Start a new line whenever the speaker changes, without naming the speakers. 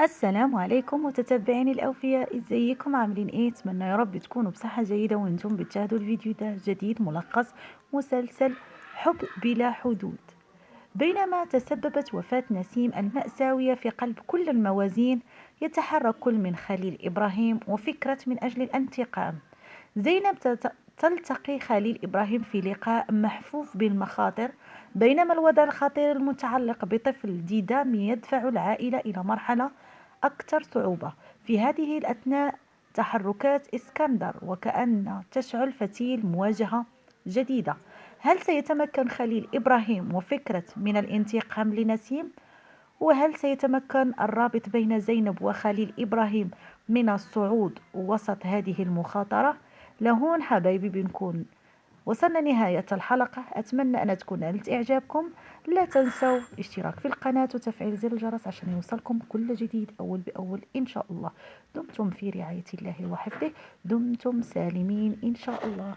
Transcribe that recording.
السلام عليكم متتبعيني الأوفياء، ازيكم عاملين ايه؟ اتمنى يا رب تكونوا بصحة جيدة وانتم بتشاهدوا الفيديو ده جديد ملخص مسلسل حب بلا حدود. بينما تسببت وفاة نسيم المأساوية في قلب كل الموازين، يتحرك كل من خليل إبراهيم وفكرة من أجل الانتقام. زينب تلتقي خليل إبراهيم في لقاء محفوف بالمخاطر، بينما الوضع الخطير المتعلق بطفل ديدام يدفع العائلة إلى مرحلة أكثر صعوبة. في هذه الأثناء تحركات إسكندر وكأن تشعل فتيل مواجهة جديدة. هل سيتمكن خليل إبراهيم وفكرة من الانتقام لنسيم؟ وهل سيتمكن الرابط بين زينب وخليل إبراهيم من الصعود وسط هذه المخاطرة؟ لهون حبايبي بنكون وصلنا نهاية الحلقة، أتمنى أن تكون نالت إعجابكم. لا تنسوا الاشتراك في القناة وتفعيل زر الجرس عشان يوصلكم كل جديد أول بأول إن شاء الله. دمتم في رعاية الله وحفظه، دمتم سالمين إن شاء الله.